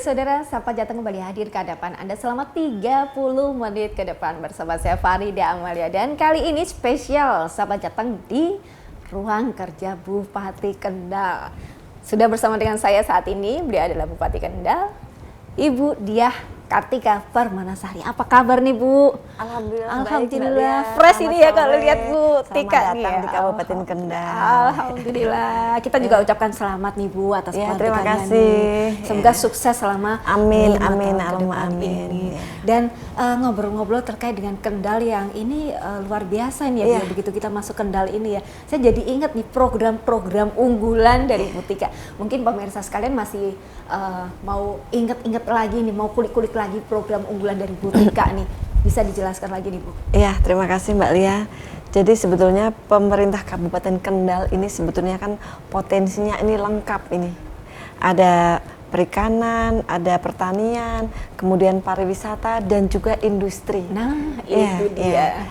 Ya saudara, Sapa Jateng kembali hadir ke hadapan Anda selama 30 menit ke depan bersama saya Farida Amalia. Dan kali ini spesial Sapa Jateng di ruang kerja Bupati Kendal. Sudah bersama dengan saya saat ini, beliau adalah Bupati Kendal, Ibu Diah Kartika Permanasari. Apa kabar nih Bu? Alhamdulillah. Fresh ini ya kalau lihat Bu Tika nih datang ya. di Kabupaten Kendal. Alhamdulillah. Kita juga ucapkan selamat nih Bu atas terima pelantikannya kasih. nih. Semoga sukses selama Amin, 5 amin, tahun ke Allahumma depan amin. ini. Dan ngobrol-ngobrol terkait dengan Kendal yang ini luar biasa nih ya. Begitu kita masuk Kendal ini ya, saya jadi ingat nih program-program unggulan dari Bu Tika. Mungkin pemirsa sekalian masih mau inget-inget lagi nih, mau kulik-kulik lagi program unggulan dari Bu Tika nih. Bisa dijelaskan lagi nih Bu? Iya, terima kasih Mbak Lia. Jadi sebetulnya pemerintah Kabupaten Kendal ini sebetulnya kan potensinya ini lengkap ini. Ada perikanan, ada pertanian, kemudian pariwisata dan juga industri. Nah, itu dia.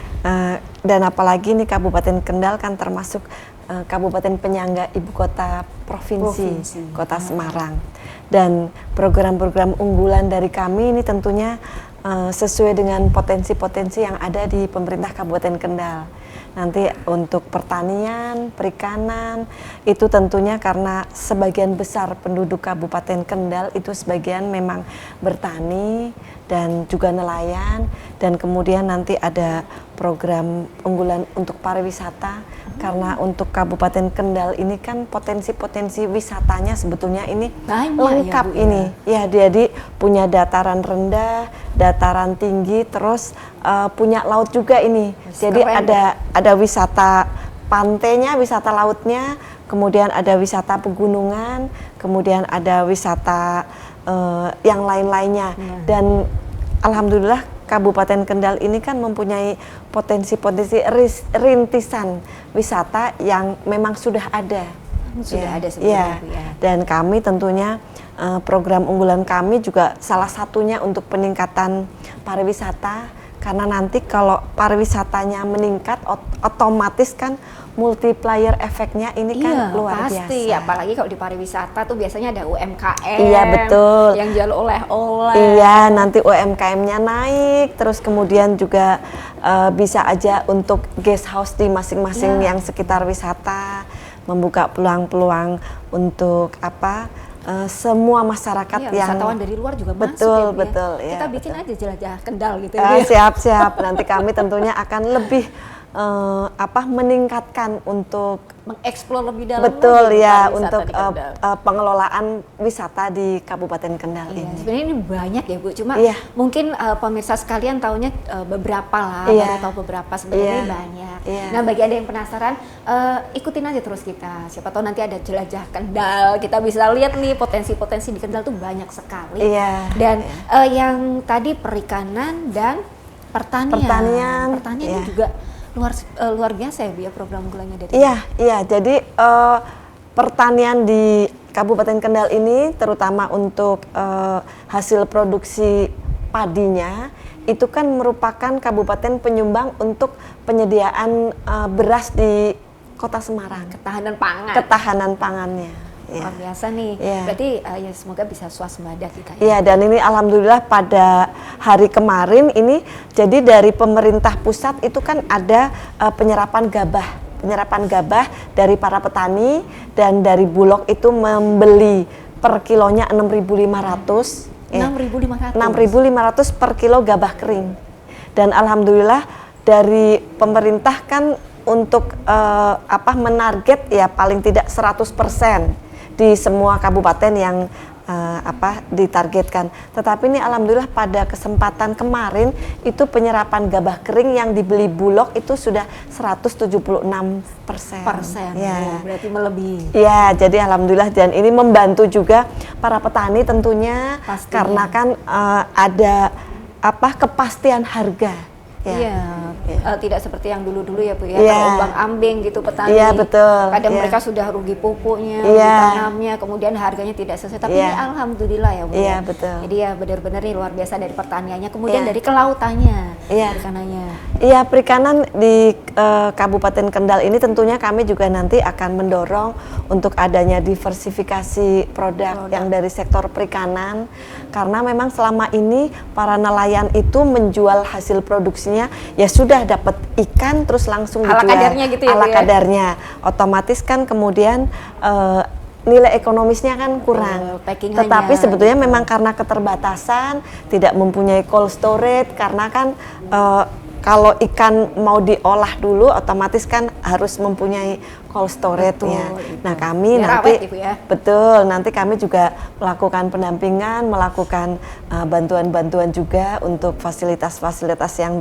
Dan apalagi nih Kabupaten Kendal kan termasuk kabupaten penyangga ibu kota provinsi. Kota Semarang. Dan program-program unggulan dari kami ini tentunya sesuai dengan potensi-potensi yang ada di pemerintah Kabupaten Kendal. Nanti untuk pertanian, perikanan, itu tentunya karena sebagian besar penduduk Kabupaten Kendal itu sebagian memang bertani dan juga nelayan, dan kemudian nanti ada program unggulan untuk pariwisata. Karena untuk Kabupaten Kendal ini kan potensi-potensi wisatanya sebetulnya ini lengkap ya, Bu, ini. Ya, jadi punya dataran rendah, dataran tinggi, terus punya laut juga ini. Jadi ada wisata pantainya, wisata lautnya, kemudian ada wisata pegunungan, kemudian ada wisata yang lain-lainnya. Dan alhamdulillah Kabupaten Kendal ini kan mempunyai potensi-potensi rintisan wisata yang memang sudah ada. Ada sebenarnya. Ya. Dan kami tentunya program unggulan kami juga salah satunya untuk peningkatan pariwisata, karena nanti kalau pariwisatanya meningkat otomatis kan multiplier efeknya ini kan luar pasti. biasa. Apalagi kalau di pariwisata tuh biasanya ada UMKM. Iya, betul. Yang jual oleh-oleh. Iya, nanti UMKM-nya naik, terus kemudian juga bisa aja untuk guest house di masing-masing yang sekitar wisata, membuka peluang-peluang untuk semua masyarakat yang wisatawan dari luar juga betul, masuk betul, ya. Kita bikin aja jelajah Kendal gitu Siap-siap. Nanti kami tentunya akan lebih meningkatkan untuk mengeksplor lebih dalam. Betul ya, untuk pengelolaan wisata di Kabupaten Kendal ini. Sebenarnya ini banyak ya Bu, cuma mungkin pemirsa sekalian taunya beberapa lah, baru tahu beberapa, sebenarnya banyak. Nah, bagi Anda yang penasaran, ikutin aja terus kita. Siapa tahu nanti ada jelajah Kendal, kita bisa lihat nih potensi-potensi di Kendal tuh banyak sekali. Dan yang tadi perikanan dan pertanian itu juga luar biasa ya Bu ya, program unggulannya dari jadi pertanian di Kabupaten Kendal ini terutama untuk hasil produksi padinya itu kan merupakan kabupaten penyumbang untuk penyediaan beras di Kota Semarang. Ketahanan pangannya. Luar biasa nih. Berarti ya semoga bisa swasembada kita. Dan ini alhamdulillah pada hari kemarin ini, jadi dari pemerintah pusat itu kan ada penyerapan gabah dari para petani, dan dari Bulog itu membeli per kilonya 6.500. 6.500 per kilo gabah kering. Dan alhamdulillah dari pemerintah kan untuk menarget ya paling tidak 100% di semua kabupaten yang ditargetkan. Tetapi ini alhamdulillah pada kesempatan kemarin itu penyerapan gabah kering yang dibeli Bulog itu sudah 176%. Berarti melebihi. Jadi alhamdulillah, dan ini membantu juga para petani tentunya. Pastinya. Karena kan ada kepastian harga. tidak seperti yang dulu-dulu ya Bu ya, Iya. terombang-ambing gitu petani. Iya, betul. Kadang Iya. mereka sudah rugi pupuknya, Iya. rugi tanamnya, kemudian harganya tidak sesuai. Tapi Iya. ini alhamdulillah ya Bu Iya, ya. betul. Jadi ya benar-benar nih luar biasa dari pertaniannya, kemudian Iya. dari kelautannya, Iya. perikanannya. Iya, perikanan di Kabupaten Kendal ini tentunya kami juga nanti akan mendorong untuk adanya diversifikasi produk yang dari sektor perikanan, karena memang selama ini para nelayan itu menjual hasil produksinya ya sudah dapat ikan terus langsung Ala dijual kadarnya gitu ya, ala Bu ya? kadarnya, otomatis kan kemudian nilai ekonomisnya kan kurang. Packingannya. Tetapi sebetulnya memang karena keterbatasan, tidak mempunyai cold storage, karena kan kalau ikan mau diolah dulu otomatis kan harus mempunyai cold storage-nya. Betul, Nah, kami biar nanti awet, Ibu ya. betul, nanti kami juga melakukan pendampingan, melakukan bantuan-bantuan juga untuk fasilitas-fasilitas yang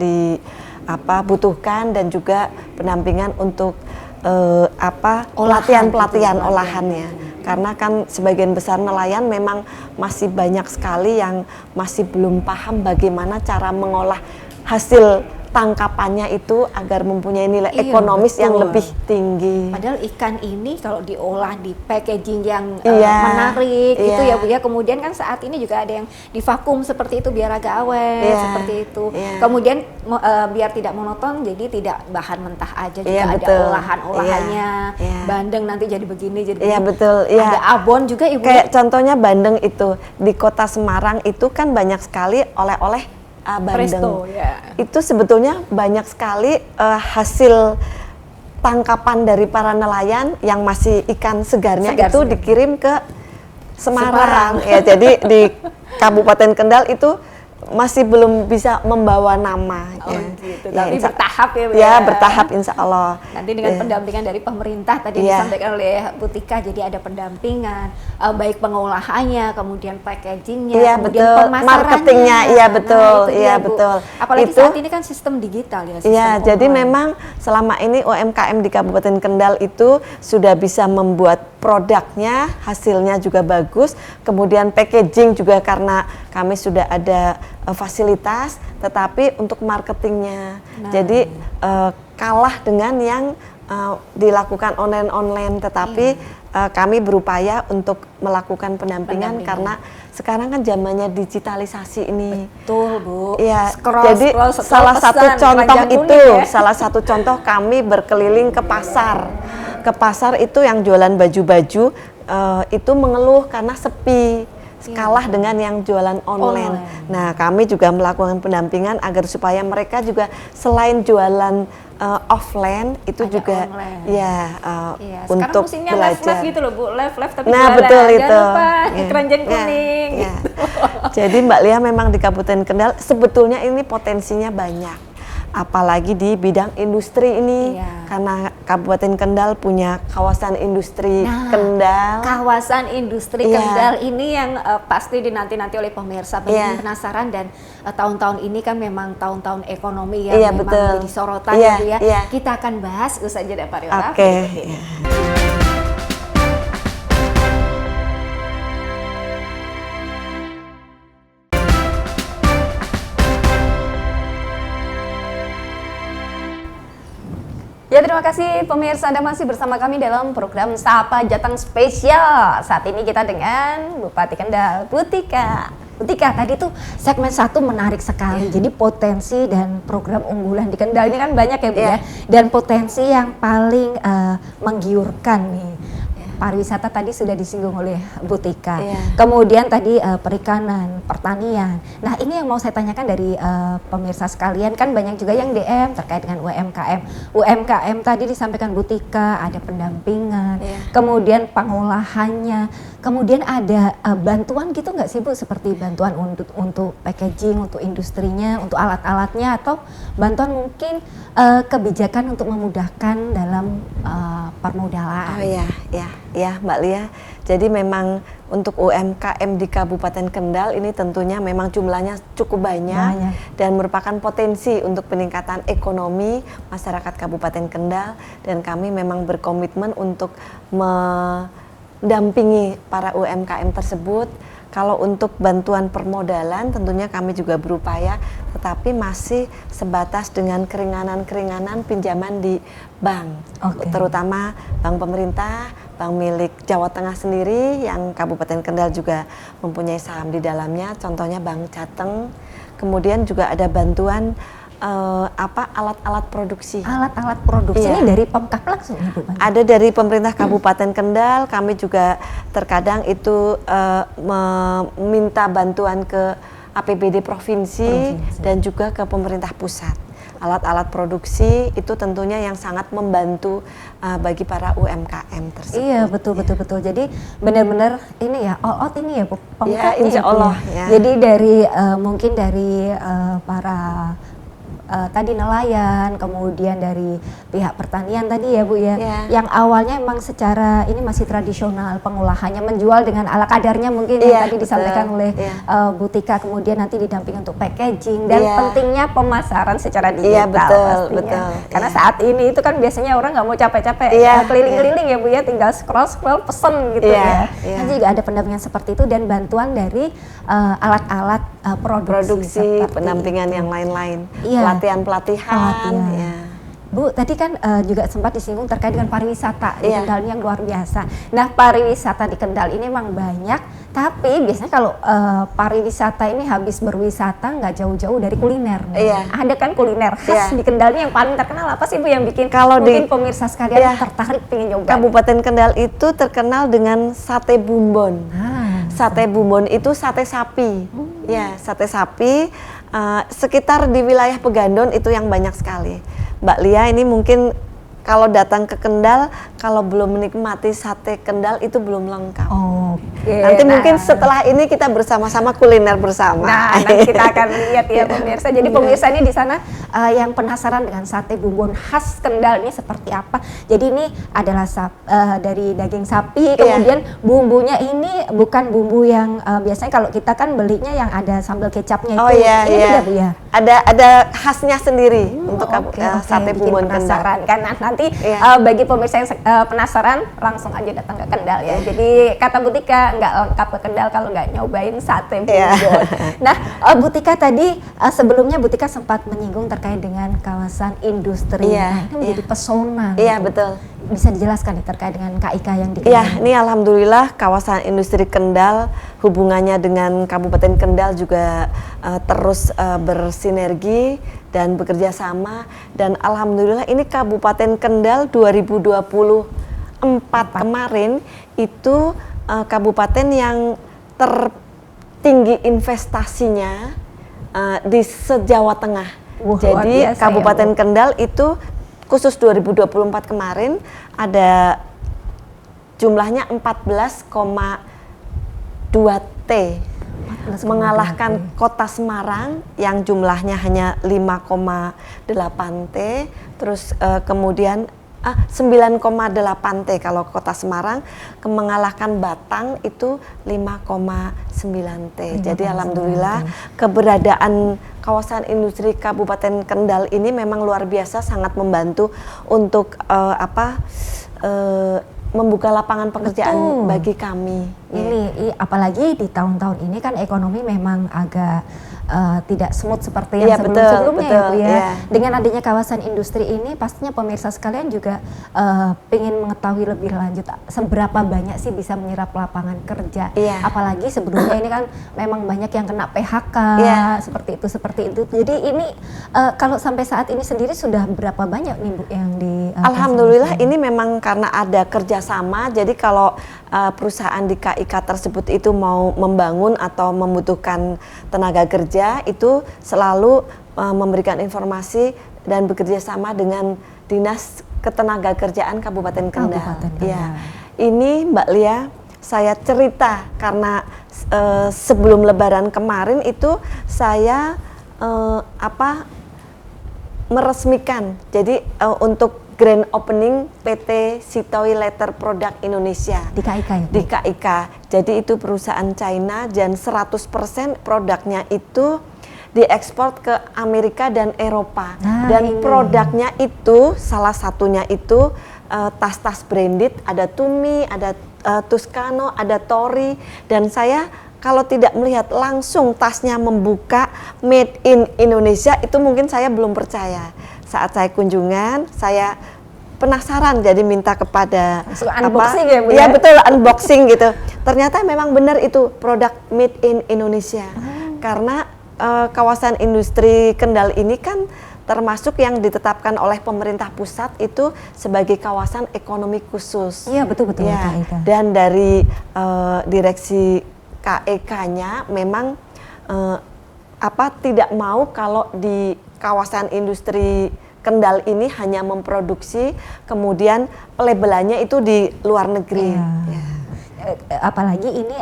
butuhkan, dan juga pendampingan untuk pelatihan-pelatihan olahannya. Karena kan sebagian besar nelayan memang masih banyak sekali yang masih belum paham bagaimana cara mengolah hasil tangkapannya itu agar mempunyai nilai ekonomis yang lebih tinggi. Padahal ikan ini kalau diolah di packaging yang menarik gitu ya Bu ya. Kemudian kan saat ini juga ada yang divakum seperti itu biar agak awet seperti itu. Kemudian biar tidak monoton, jadi tidak bahan mentah aja, juga ada olahan-olahannya. Bandeng nanti jadi begini, jadi Iya, betul. Iya. Ada abon juga Ibu. Kayak contohnya bandeng itu di Kota Semarang itu kan banyak sekali oleh-oleh bandeng. Presto, ya. Itu sebetulnya banyak sekali hasil tangkapan dari para nelayan yang masih ikan segarnya itu dikirim ke Semarang. Ya, jadi di Kabupaten Kendal itu masih belum bisa membawa nama. Gitu. Tapi bertahap ya Bu ya. Bertahap insya Allah. Nanti dengan pendampingan dari pemerintah tadi disampaikan oleh Bu Tika, jadi ada pendampingan baik pengolahannya, kemudian packagingnya, kemudian pemasarannya, marketingnya, iya betul, itu dia, iya Bu. betul. Apalagi saat ini kan sistem digital ya. Iya, jadi memang selama ini UMKM di Kabupaten Kendal itu sudah bisa membuat produknya, hasilnya juga bagus, kemudian packaging juga karena kami sudah ada fasilitas, tetapi untuk marketingnya, jadi kalah dengan yang dilakukan online, tetapi kami berupaya untuk melakukan pendampingan karena sekarang kan zamannya digitalisasi ini. Betul Bu. Ya, scroll, jadi salah satu contoh kami berkeliling ke pasar. Ke pasar itu yang jualan baju-baju itu mengeluh karena sepi. Kalah dengan yang jualan online. Nah, kami juga melakukan pendampingan agar supaya mereka juga selain jualan offline itu ada juga untuk musimnya belajar. Live gitu loh Bu, live tapi betul itu. Jangan lupa keranjang kuning. Gitu. Jadi Mbak Lia memang di Kabupaten Kendal sebetulnya ini potensinya banyak. Apalagi di bidang industri ini, karena Kabupaten Kendal punya kawasan industri Kendal. Kawasan industri Kendal ini yang pasti dinanti-nanti oleh pemirsa, penasaran, dan tahun-tahun ini kan memang tahun-tahun ekonomi yang memang menjadi sorotan ya Bu ya. Kita akan bahas usai jeda pariwara. Ya, terima kasih pemirsa, Anda masih bersama kami dalam program Sapa Jateng Spesial. Saat ini kita dengan Bupati Kendal, Bu Tika. Bu Tika, tadi tuh segmen 1 menarik sekali. Jadi potensi dan program unggulan di Kendal ini kan banyak ya Bu ya. Dan potensi yang paling menggiurkan nih, pariwisata tadi sudah disinggung oleh Bu Tika. Kemudian tadi perikanan, pertanian. Nah, ini yang mau saya tanyakan dari pemirsa sekalian, kan banyak juga yang DM terkait dengan UMKM. UMKM tadi disampaikan Bu Tika, ada pendampingan, kemudian pengolahannya, kemudian ada bantuan gitu nggak sih Bu? Seperti bantuan untuk packaging, untuk industrinya, untuk alat-alatnya, atau bantuan mungkin kebijakan untuk memudahkan dalam permodalan. Ya Mbak Lia, jadi memang untuk UMKM di Kabupaten Kendal ini tentunya memang jumlahnya cukup banyak dan merupakan potensi untuk peningkatan ekonomi masyarakat Kabupaten Kendal, dan kami memang berkomitmen untuk mendampingi para UMKM tersebut Kalau untuk bantuan permodalan tentunya kami juga berupaya, tetapi masih sebatas dengan keringanan-keringanan pinjaman di bank, terutama bank pemerintah, bank milik Jawa Tengah sendiri yang Kabupaten Kendal juga mempunyai saham di dalamnya, contohnya Bank Jateng. Kemudian juga ada bantuan alat-alat produksi. Alat-alat produksi ini dari Pemkab langsung, Ibu? Ada dari pemerintah Kabupaten Kendal. Kami juga terkadang itu meminta bantuan ke APBD provinsi dan juga ke pemerintah pusat. Alat-alat produksi itu tentunya yang sangat membantu bagi para UMKM tersebut. Iya, betul. Jadi benar-benar ini ya, all out ini ya, Bu. Ya, insya Allah. Ya. Jadi dari mungkin dari para tadi nelayan, kemudian dari pihak pertanian tadi ya, Bu ya, yang awalnya memang secara ini masih tradisional pengolahannya, menjual dengan ala kadarnya mungkin yang tadi disampaikan oleh Bu Tika, kemudian nanti didampingi untuk packaging dan pentingnya pemasaran secara digital pastinya. Karena saat ini itu kan biasanya orang nggak mau capek-capek keliling-keliling ya, Bu ya, tinggal scroll pesen gitu ya. Nanti juga ada pendampingan seperti itu dan bantuan dari alat-alat produksi pendampingan yang lain-lain. Pelatihan. Ya. Bu, tadi kan juga sempat disinggung terkait dengan pariwisata di Kendal yang luar biasa. Nah, pariwisata di Kendal ini memang banyak, tapi biasanya kalau pariwisata ini habis berwisata nggak jauh-jauh dari kuliner. Ada kan kuliner khas di Kendal yang paling terkenal apa sih, Bu, yang bikin kalau mungkin pemirsa sekalian tertarik pengen nyoba? Kabupaten Kendal itu terkenal dengan sate bumbon. Sate bumbon itu sate sapi. Ya, sate sapi. Sekitar di wilayah Pegandon itu yang banyak sekali. Mbak Lia, ini mungkin kalau datang ke Kendal, kalau belum menikmati sate Kendal itu belum lengkap. Nanti mungkin setelah ini kita bersama-sama kuliner bersama. Nah, nanti kita akan lihat ya pemirsa. Jadi pemirsa ini di sana yang penasaran dengan sate bumbon khas Kendal ini seperti apa. Jadi ini adalah dari daging sapi, kemudian bumbunya ini bukan bumbu yang biasanya kalau kita kan belinya yang ada sambal kecapnya itu. Ini beda, Bu ya? Ada khasnya sendiri untuk sate bumbon Kendal. Kan nanti bagi pemirsa yang penasaran langsung aja datang ke Kendal ya. Jadi kata Bu Tika nggak lengkap ke Kendal kalau nggak nyobain sate bumbon. Nah, Bu Tika tadi sebelumnya Bu Tika sempat menyinggung terkait dengan kawasan industri. Nah, ini menjadi pesona. Iya, betul. Bisa dijelaskan nih terkait dengan KIK yang di Kendal? Ya, ini alhamdulillah kawasan industri Kendal hubungannya dengan Kabupaten Kendal juga terus bersinergi dan bekerja sama, dan alhamdulillah ini Kabupaten Kendal 2024 kemarin itu kabupaten yang tertinggi investasinya di se-Jawa Tengah. Jadi Kabupaten Kendal itu khusus 2024 kemarin ada jumlahnya 14,2 T, mengalahkan Kota Semarang yang jumlahnya hanya 5,8 T, terus kemudian 9,8 T kalau Kota Semarang, mengalahkan Batang itu 5,9 T. Jadi alhamdulillah keberadaan kawasan industri Kabupaten Kendal ini memang luar biasa, sangat membantu untuk membuka lapangan pekerjaan bagi kami. Ini apalagi di tahun-tahun ini kan ekonomi memang agak tidak smooth seperti yang sebelum-sebelumnya ya, Bu ya. Dengan adanya kawasan industri ini pastinya pemirsa sekalian juga pengen mengetahui lebih lanjut seberapa banyak sih bisa menyerap lapangan kerja. Apalagi sebelumnya ini kan memang banyak yang kena PHK seperti itu. Jadi ini kalau sampai saat ini sendiri sudah berapa banyak nih, Bu, yang di Alhamdulillah ini memang karena ada kerjasama. Jadi kalau perusahaan di KIK tersebut itu mau membangun atau membutuhkan tenaga kerja, itu selalu memberikan informasi dan bekerja sama dengan Dinas Ketenagakerjaan Kabupaten Kendal. Ini Mbak Lia, saya cerita karena sebelum Lebaran kemarin itu saya meresmikan. Jadi untuk grand opening PT Sitoy Letter Product Indonesia di KIK ya? Di KIK. Jadi itu perusahaan China dan 100% produknya itu diekspor ke Amerika dan Eropa. Dan produknya itu salah satunya itu tas-tas branded, ada Tumi, ada Tuscano, ada Tori, dan saya kalau tidak melihat langsung tasnya membuka made in Indonesia, itu mungkin saya belum percaya. Saat saya kunjungan, saya penasaran, jadi minta kepada unboxing ya Bu ya? ya? Betul, unboxing gitu. Ternyata memang benar itu produk made in Indonesia. Karena kawasan industri Kendal ini kan termasuk yang ditetapkan oleh pemerintah pusat itu sebagai kawasan ekonomi khusus. Iya, betul-betul ya. KEK. Dan dari direksi KEK-nya memang tidak mau kalau di kawasan industri Kendal ini hanya memproduksi, kemudian pelabelannya itu di luar negeri. Ya. Apalagi ini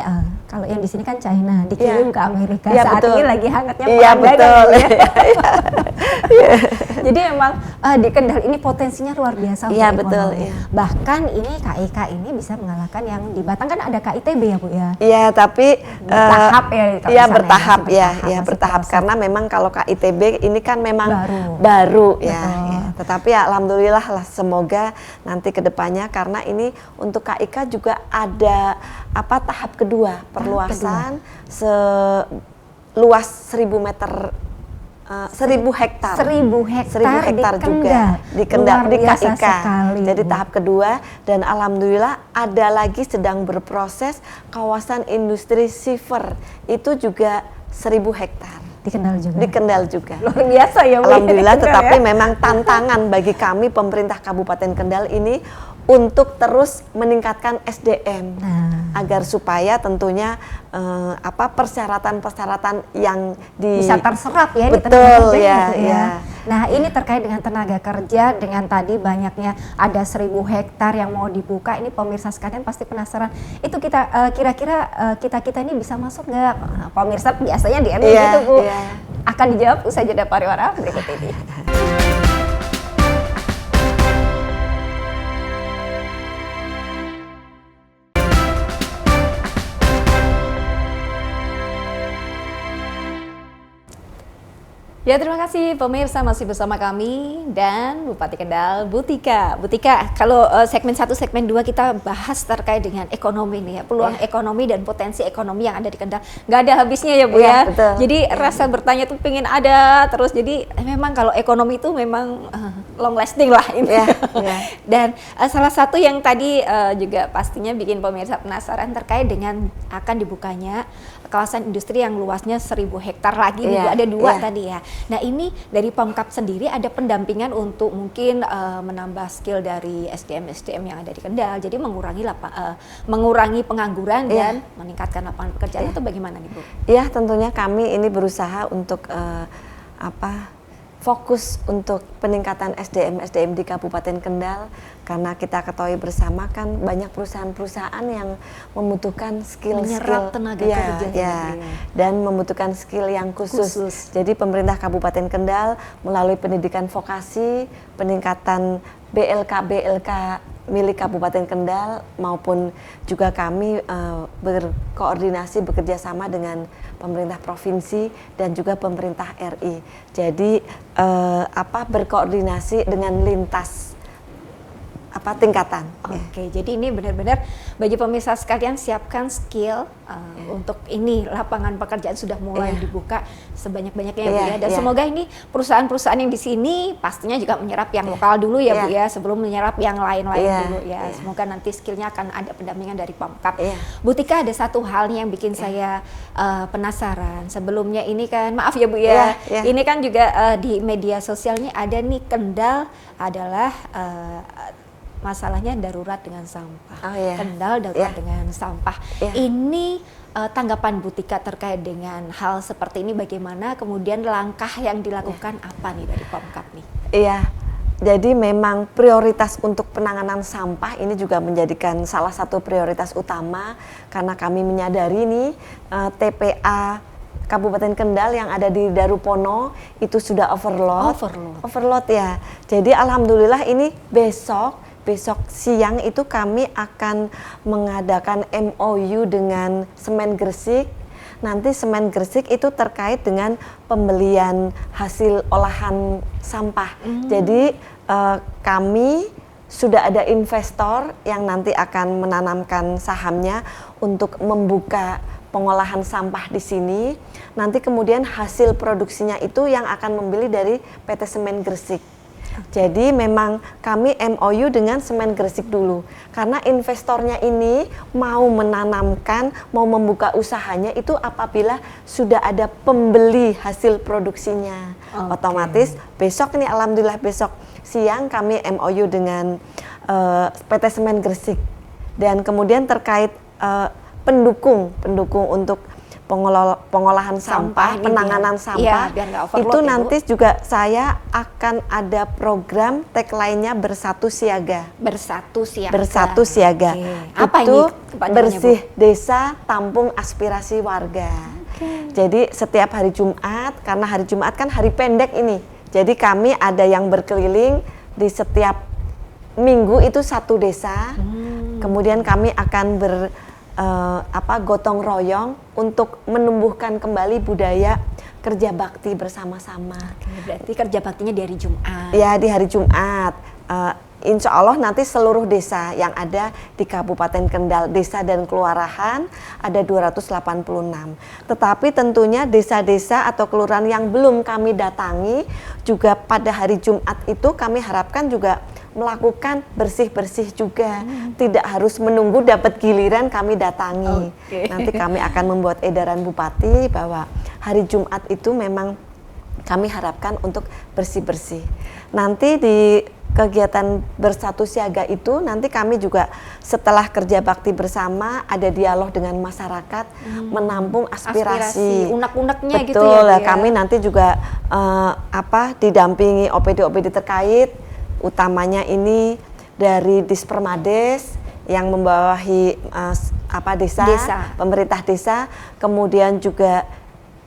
kalau yang di sini kan China dikirim ke Amerika saat betul. ini lagi hangatnya perang dagang. Jadi memang di Kendal ini potensinya luar biasa untuk ekonomi. Betul. Bahkan ini KEK ini bisa mengalahkan yang di Batang kan ada KITB ya Bu ya. Iya, tapi bertahap ya. Iya bertahap bertahap karena memang kalau KITB ini kan memang baru ya. Tetapi ya alhamdulillah lah, semoga nanti kedepannya, karena ini untuk KIK juga ada tahap kedua, perluasan seluas 1000 meter 1000 hektar. 1000 hektar juga di Kendal, di KIK. Sekali, jadi tahap kedua, dan alhamdulillah ada lagi sedang berproses kawasan industri silver, itu juga 1000 hektar. Di Kendal juga. Di Kendal juga. Luar biasa ya Bu. Alhamdulillah, tetapi memang tantangan bagi kami pemerintah Kabupaten Kendal ini untuk terus meningkatkan SDM agar supaya tentunya persyaratan-persyaratan yang bisa terserap ya. Betul di ya, gitu ya. Nah ini terkait dengan tenaga kerja, dengan tadi banyaknya ada 1000 hektar yang mau dibuka, ini pemirsa sekalian pasti penasaran, itu kita kira-kira kita ini bisa masuk nggak? Nah, pemirsa biasanya DM gitu Bu. Akan dijawab usai jeda pariwara berikut ini. Ya, terima kasih pemirsa, masih bersama kami dan Bupati Kendal, Bu Tika. Bu Tika, kalau segmen 1, segmen 2 kita bahas terkait dengan ekonomi nih ya, peluang ekonomi dan potensi ekonomi yang ada di Kendal. Nggak ada habisnya ya Bu ya. Betul. Jadi rasa bertanya tuh pengen ada terus. Jadi memang kalau ekonomi itu memang long lasting lah ini. Dan salah satu yang tadi juga pastinya bikin pemirsa penasaran terkait dengan akan dibukanya kawasan industri yang luasnya 1000 hektar lagi, ada 2 tadi ya. Nah ini dari Pemkab sendiri ada pendampingan untuk mungkin menambah skill dari SDM yang ada di Kendal, jadi mengurangi pengangguran dan meningkatkan lapangan pekerjaan atau bagaimana nih Bu? Iya, tentunya kami ini berusaha untuk fokus untuk peningkatan SDM di Kabupaten Kendal, karena kita ketahui bersama kan banyak perusahaan-perusahaan yang membutuhkan skill tenaga kerja dan membutuhkan skill yang khusus. Jadi pemerintah Kabupaten Kendal melalui pendidikan vokasi, peningkatan BLK milik Kabupaten Kendal maupun juga kami berkoordinasi bekerja sama dengan pemerintah provinsi dan juga pemerintah RI. Jadi berkoordinasi dengan lintas tingkatan. Oke, jadi ini benar-benar bagi pemirsa sekalian, siapkan skill untuk ini lapangan pekerjaan sudah mulai dibuka sebanyak-banyaknya ya Bu ya. Dan semoga ini perusahaan-perusahaan yang di sini pastinya juga menyerap yang lokal dulu ya Bu ya, sebelum menyerap yang lain-lain dulu ya. Semoga nanti skillnya akan ada pendampingan dari Pemkab. Bu Tika, ada satu hal nih yang bikin saya penasaran. Sebelumnya ini kan, maaf ya Bu ya, ini kan juga di media sosialnya ada nih, Kendal adalah masalahnya darurat dengan sampah. Kendal darurat dengan sampah. Ini tanggapan Bu Tika terkait dengan hal seperti ini, bagaimana kemudian langkah yang dilakukan apa nih dari Pemkab nih? Iya, jadi memang prioritas untuk penanganan sampah ini juga menjadikan salah satu prioritas utama, karena kami menyadari nih TPA Kabupaten Kendal yang ada di Darupono itu sudah overload ya. Jadi alhamdulillah ini besok siang itu kami akan mengadakan MOU dengan Semen Gresik. Nanti Semen Gresik itu terkait dengan pembelian hasil olahan sampah. Jadi kami sudah ada investor yang nanti akan menanamkan sahamnya untuk membuka pengolahan sampah di sini. Nanti kemudian hasil produksinya itu yang akan membeli dari PT Semen Gresik. Jadi memang kami MOU dengan Semen Gresik dulu, karena investornya ini mau menanamkan, mau membuka usahanya itu apabila sudah ada pembeli hasil produksinya. Otomatis besok ini, alhamdulillah besok siang kami MOU dengan PT Semen Gresik, dan kemudian terkait pendukung untuk pengolahan sampah, penanganan sampah, itu nanti juga saya akan ada program tagline-nya Bersatu Siaga. Bersatu Siaga. Bersatu Siaga. Apa itu ini bersih desa, tampung aspirasi warga. Jadi setiap hari Jumat, karena hari Jumat kan hari pendek ini, jadi kami ada yang berkeliling di setiap minggu itu satu desa. Kemudian kami akan gotong royong untuk menumbuhkan kembali budaya kerja bakti bersama-sama. Berarti kerja baktinya di hari Jumat. Ya, di hari Jumat. Insya Allah nanti seluruh desa yang ada di Kabupaten Kendal, desa dan kelurahan ada 286. Tetapi tentunya desa-desa atau kelurahan yang belum kami datangi juga pada hari Jumat itu kami harapkan juga melakukan bersih-bersih juga. Tidak harus menunggu dapat giliran kami datangi. Nanti kami akan membuat edaran Bupati bahwa hari Jumat itu memang kami harapkan untuk bersih-bersih. Nanti di kegiatan Bersatu Siaga itu nanti kami juga setelah kerja bakti bersama ada dialog dengan masyarakat, menampung aspirasi unek-uneknya gitu ya. Betul, kami nanti juga didampingi OPD-OPD terkait, utamanya ini dari Dispermades yang membawahi desa, pemerintah desa, kemudian juga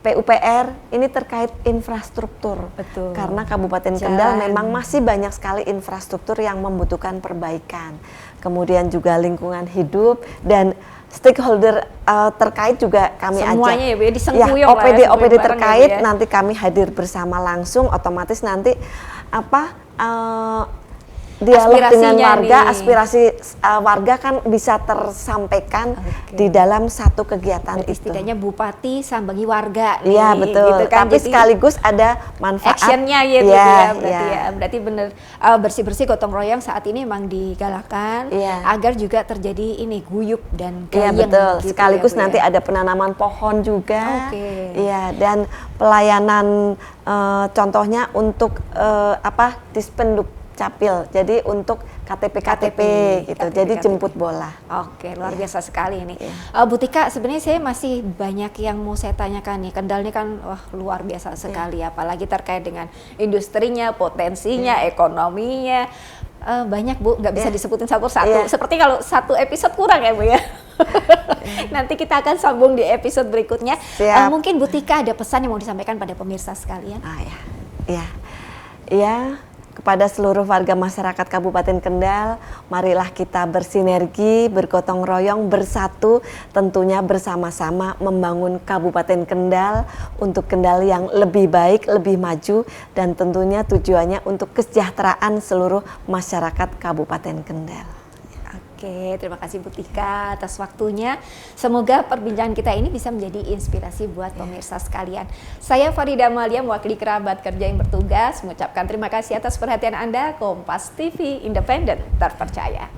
PUPR ini terkait infrastruktur. Betul. Karena Kabupaten Kendal memang masih banyak sekali infrastruktur yang membutuhkan perbaikan. Kemudian juga lingkungan hidup dan stakeholder terkait juga kami semuanya ajak. Semuanya OPD terkait nanti kami hadir bersama langsung, otomatis nanti dialog dengan warga, aspirasi warga kan bisa tersampaikan di dalam satu kegiatan itu. Setidaknya Bupati sambangi warga nih. Iya betul. Gitu kan. Tapi sekaligus ada manfaat. Actionnya gitu berarti benar bersih-bersih gotong royong saat ini memang digalakan agar juga terjadi ini guyup dan gayeng. Iya betul. Gitu sekaligus nanti ada penanaman pohon juga. Iya, dan pelayanan contohnya untuk Dispenduk Capil, jadi untuk KTP gitu, jadi jemput bola. Luar biasa sekali ini. Bu Tika, sebenarnya saya masih banyak yang mau saya tanyakan nih. Kendal ini kan luar biasa sekali, apalagi terkait dengan industrinya, potensinya, ekonominya. Banyak Bu, nggak bisa disebutin satu-satu. Seperti kalau satu episode kurang ya Bu ya. Nanti kita akan sambung di episode berikutnya. Mungkin Bu Tika ada pesan yang mau disampaikan pada pemirsa sekalian? Kepada seluruh warga masyarakat Kabupaten Kendal, marilah kita bersinergi, bergotong royong, bersatu, tentunya bersama-sama membangun Kabupaten Kendal untuk Kendal yang lebih baik, lebih maju, dan tentunya tujuannya untuk kesejahteraan seluruh masyarakat Kabupaten Kendal. Terima kasih Bu Tika atas waktunya. Semoga perbincangan kita ini bisa menjadi inspirasi buat pemirsa sekalian. Saya Farida Amalia, mewakili kerabat kerja yang bertugas, mengucapkan terima kasih atas perhatian Anda. Kompas TV, independen, terpercaya.